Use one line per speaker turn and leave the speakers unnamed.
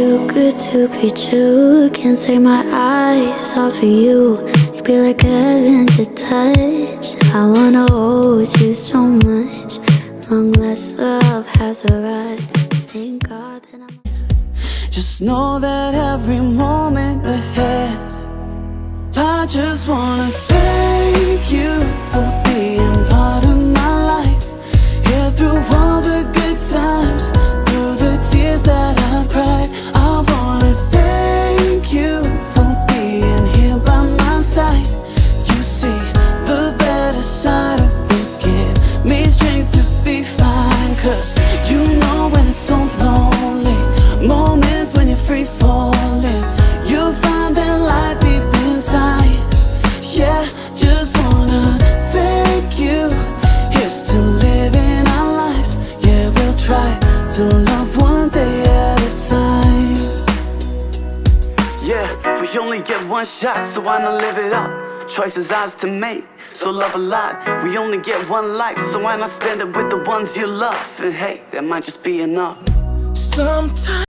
too good to be true. Can't take my eyes off of you. You be like heaven to touch. I wanna hold you so much. Long last love has arrived. Thank God that I'm.
Just know that every moment ahead, I just wanna thank you for being part of my life. Here through all the good times, through the tears that I've cried, I wanna thank you for being here by my side. You see the better side of me, give me strength to be fine. Cause you know when it's so lonely, moments when you're free falling, you'll find that light deep inside. Yeah, just wanna thank you. Here's to living our lives. Yeah, we'll try to love one day at a time. Yeah, we only get one shot, so why not live it up? Choices ours to make, so love a lot. We only get one life, so why not spend it with the ones you love? And hey, that might just be enough. Sometimes